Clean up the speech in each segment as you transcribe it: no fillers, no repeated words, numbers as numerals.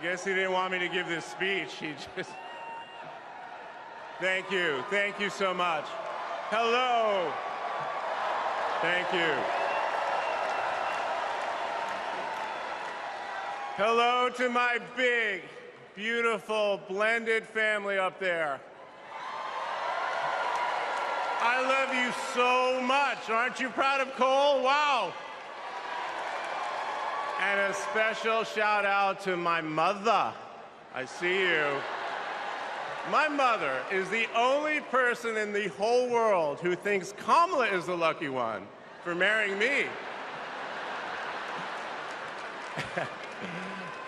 guess he didn't want me to give this speech. He just... Thank you. Thank you so much. Hello. Thank you. Hello to my big, beautiful, blended family up there. I love you so much. Aren't you proud of Cole? Wow. And a special shout out to my mother. I see you. My mother is the only person in the whole world who thinks Kamala is the lucky one for marrying me.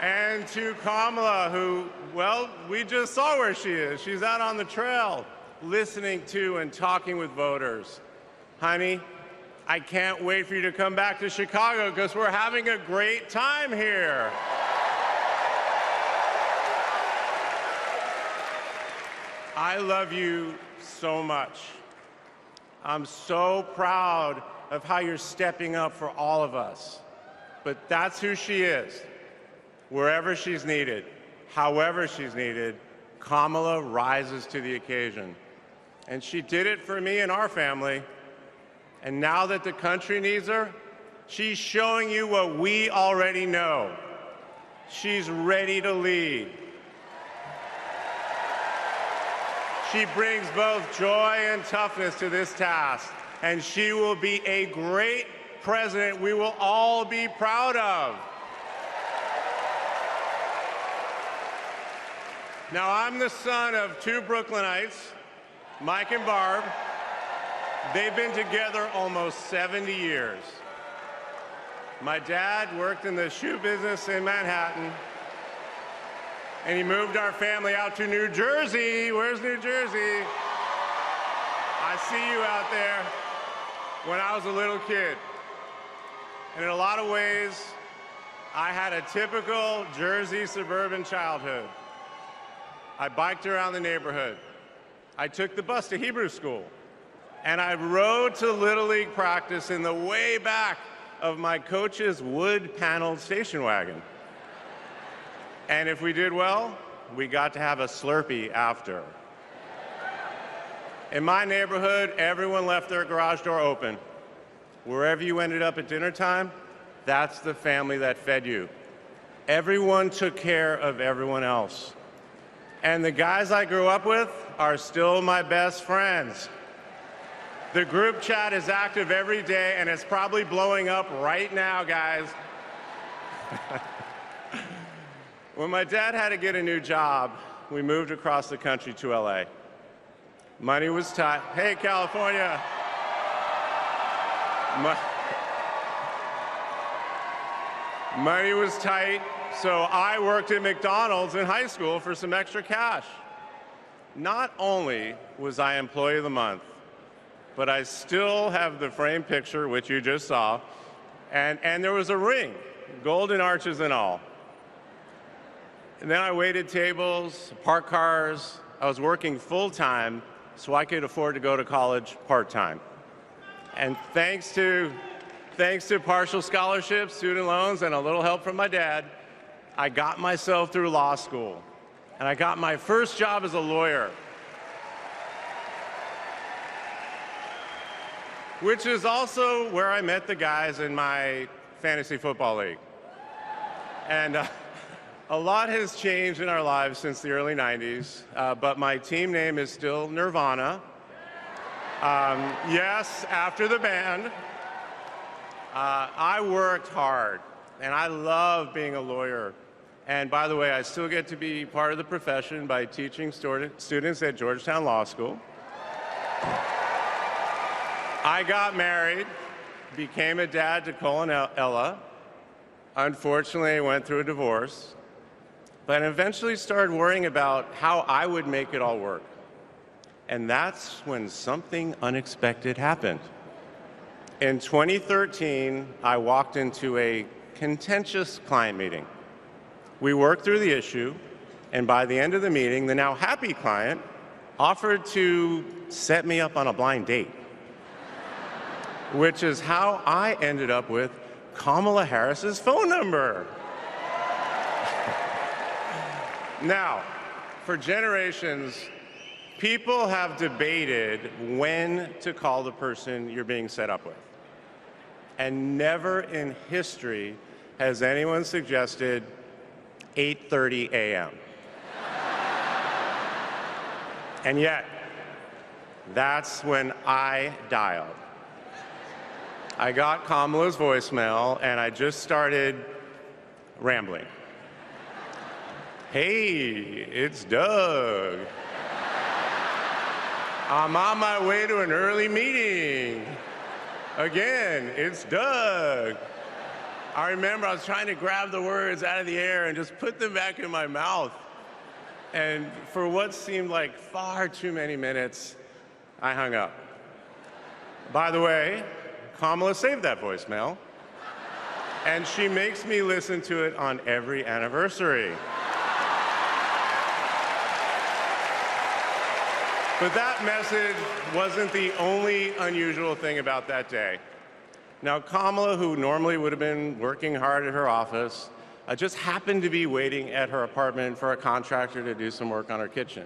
And to Kamala, who, well, we just saw where she is. She's out on the trail, listening to and talking with voters. Honey, I can't wait for you to come back to Chicago because we're having a great time here. I love you so much. I'm so proud of how you're stepping up for all of us. But that's who she is. Wherever she's needed, however she's needed, Kamala rises to the occasion. And she did it for me and our family. And now that the country needs her, she's showing you what we already know. She's ready to lead. She brings both joy and toughness to this task, and she will be a great president we will all be proud of. Now, I'm the son of two Brooklynites, Mike and Barb. They've been together almost 70 years. My dad worked in the shoe business in Manhattan, and he moved our family out to New Jersey. Where's New Jersey? I see you out there. When I was a little kid. And in a lot of ways, I had a typical Jersey suburban childhood. I biked around the neighborhood. I took the bus to Hebrew school. And I rode to Little League practice in the way back of my coach's wood-paneled station wagon. And if we did well, we got to have a Slurpee after. In my neighborhood, everyone left their garage door open. Wherever you ended up at dinner time, that's the family that fed you. Everyone took care of everyone else. And the guys I grew up with are still my best friends. The group chat is active every day, and it's probably blowing up right now, guys. When my dad had to get a new job, we moved across the country to LA. Money was tight. Hey, California. Money was tight, so I worked at McDonald's in high school for some extra cash. Not only was I Employee of the Month, but I still have the framed picture, which you just saw, and there was a ring, golden arches and all. And then I waited tables, parked cars. I was working full-time so I could afford to go to college part-time. And thanks to partial scholarships, student loans, and a little help from my dad, I got myself through law school. And I got my first job as a lawyer, which is also where I met the guys in my fantasy football league. And a lot has changed in our lives since the early 90s, but my team name is still Nirvana. Yes, after the band. I worked hard, and I love being a lawyer. And by the way, I still get to be part of the profession by teaching students at Georgetown Law School. I got married, became a dad to Cole and Ella. Unfortunately, I went through a divorce, but eventually started worrying about how I would make it all work. And that's when something unexpected happened. In 2013, I walked into a contentious client meeting. We worked through the issue, and by the end of the meeting, the now happy client offered to set me up on a blind date, which is how I ended up with Kamala Harris's phone number. Now, for generations, people have debated when to call the person you're being set up with. And never in history has anyone suggested 8:30 a.m. And yet, that's when I dialed. I got Kamala's voicemail, and I just started rambling. Hey, it's Doug. I'm on my way to an early meeting. Again, it's Doug. I remember I was trying to grab the words out of the air and just put them back in my mouth. And for what seemed like far too many minutes, I hung up. By the way, Kamala saved that voicemail, and she makes me listen to it on every anniversary. But that message wasn't the only unusual thing about that day. Now, Kamala, who normally would have been working hard at her office, just happened to be waiting at her apartment for a contractor to do some work on her kitchen.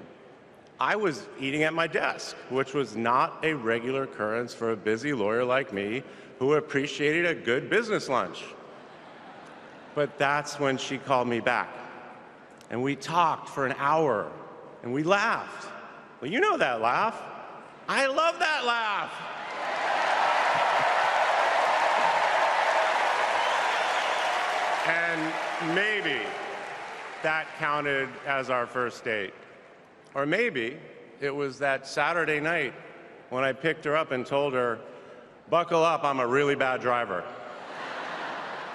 I was eating at my desk, which was not a regular occurrence for a busy lawyer like me who appreciated a good business lunch. But that's when she called me back. And we talked for an hour, and we laughed. Well, you know that laugh. I love that laugh. And maybe that counted as our first date. Or maybe it was that Saturday night when I picked her up and told her, buckle up, I'm a really bad driver.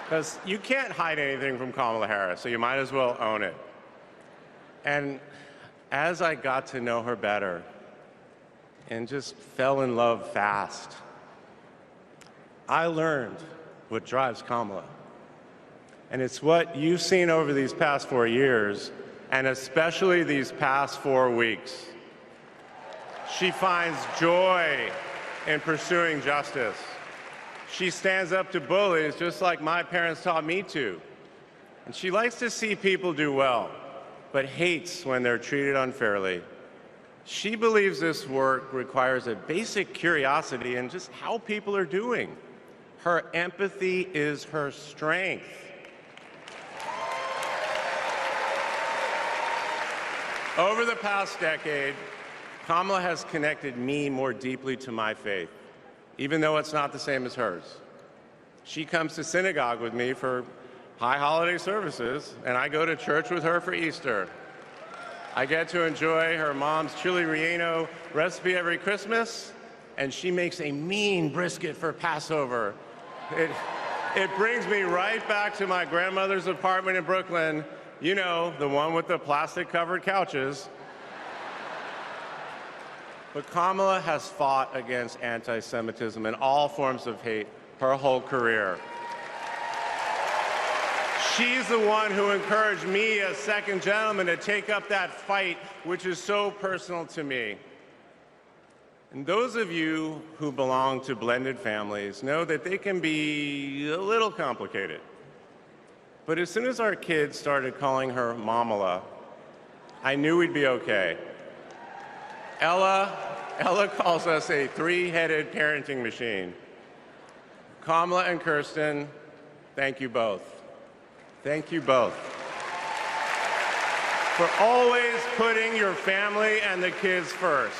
Because you can't hide anything from Kamala Harris, so you might as well own it. And as I got to know her better and just fell in love fast, I learned what drives Kamala. And it's what you've seen over these past 4 years, and especially these past 4 weeks. She finds joy in pursuing justice. She stands up to bullies just like my parents taught me to. And she likes to see people do well, but hates when they're treated unfairly. She believes this work requires a basic curiosity in just how people are doing. Her empathy is her strength. Over the past decade, Kamala has connected me more deeply to my faith, even though it's not the same as hers. She comes to synagogue with me for high holiday services, and I go to church with her for Easter. I get to enjoy her mom's chili relleno recipe every Christmas, and she makes a mean brisket for Passover. It brings me right back to my grandmother's apartment in Brooklyn, you know, the one with the plastic-covered couches. But Kamala has fought against anti-Semitism and all forms of hate her whole career. She's the one who encouraged me as second gentleman to take up that fight, which is so personal to me. And those of you who belong to blended families know that they can be a little complicated. But as soon as our kids started calling her Mamala, I knew we'd be okay. Ella calls us a three-headed parenting machine. Kamala and Kirsten, thank you both. Thank you both for always putting your family and the kids first.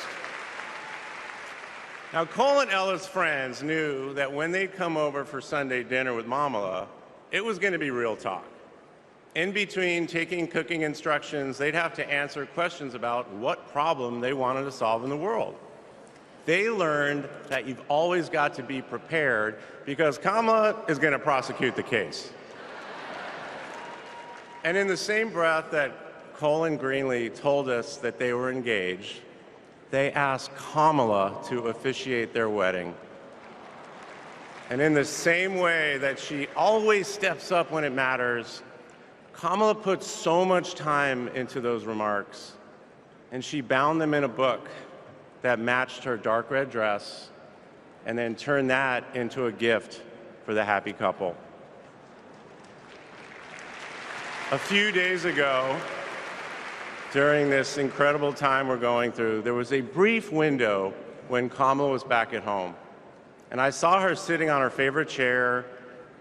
Now, Cole and Ella's friends knew that when they'd come over for Sunday dinner with Mamala, it was going to be real talk. In between taking cooking instructions, they'd have to answer questions about what problem they wanted to solve in the world. They learned that you've always got to be prepared because Kamala is going to prosecute the case. And in the same breath that Cole and Greenlee told us that they were engaged, they asked Kamala to officiate their wedding. And in the same way that she always steps up when it matters, Kamala put so much time into those remarks, and she bound them in a book that matched her dark red dress, and then turned that into a gift for the happy couple. A few days ago, during this incredible time we're going through, there was a brief window when Kamala was back at home. And I saw her sitting on her favorite chair,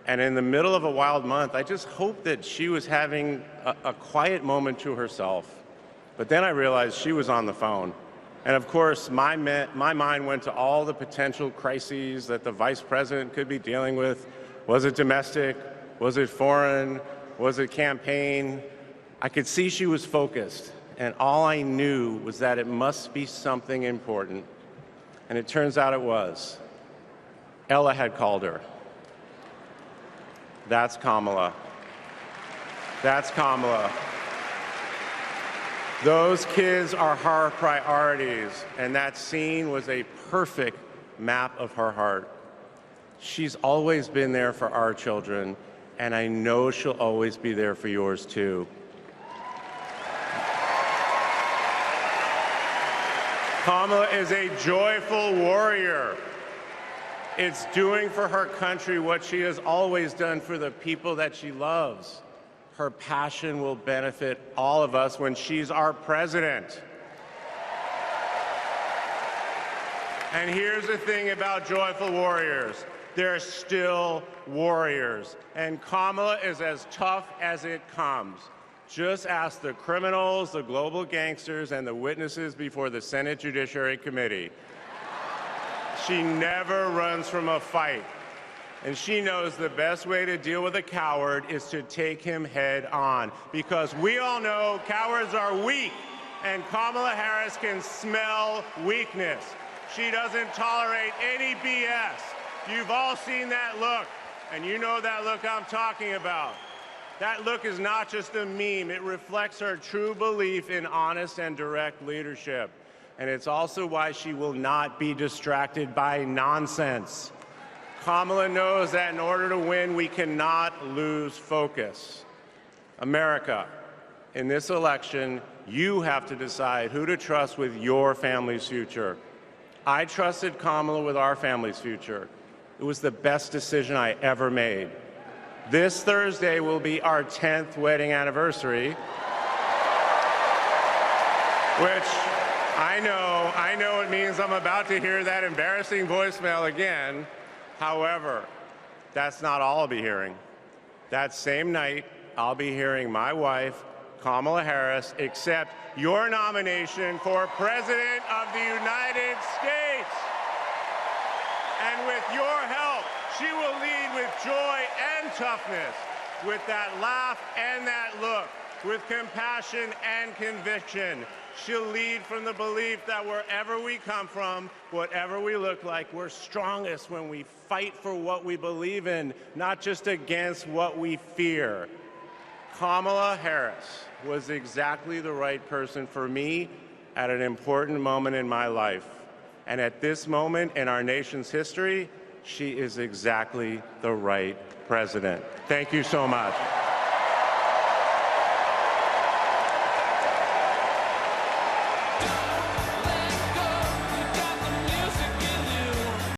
and in the middle of a wild month, I just hoped that she was having a quiet moment to herself. But then I realized she was on the phone. And of course, my mind went to all the potential crises that the vice president could be dealing with. Was it domestic? Was it foreign? Was it campaign? I could see she was focused, and all I knew was that it must be something important. And it turns out it was. Ella had called her. That's Kamala. That's Kamala. Those kids are her priorities, and that scene was a perfect map of her heart. She's always been there for our children, and I know she'll always be there for yours too. Kamala is a joyful warrior. It's doing for her country what she has always done for the people that she loves. Her passion will benefit all of us when she's our president. And here's the thing about joyful warriors. They're still warriors. And Kamala is as tough as it comes. Just ask the criminals, the global gangsters, and the witnesses before the Senate Judiciary Committee. She never runs from a fight. And she knows the best way to deal with a coward is to take him head on. Because we all know cowards are weak, and Kamala Harris can smell weakness. She doesn't tolerate any BS. You've all seen that look, and you know that look I'm talking about. That look is not just a meme. It reflects her true belief in honest and direct leadership. And it's also why she will not be distracted by nonsense. Kamala knows that in order to win, we cannot lose focus. America, in this election, you have to decide who to trust with your family's future. I trusted Kamala with our family's future. It was the best decision I ever made. This Thursday will be our 10th wedding anniversary, which I know it means I'm about to hear that embarrassing voicemail again. However, that's not all I'll be hearing. That same night, I'll be hearing my wife, Kamala Harris, accept your nomination for President of the United States. And with your help, she will lead with joy and toughness, with that laugh and that look, with compassion and conviction. She'll lead from the belief that wherever we come from, whatever we look like, we're strongest when we fight for what we believe in, not just against what we fear. Kamala Harris was exactly the right person for me at an important moment in my life. And at this moment in our nation's history, she is exactly the right president. Thank you so much.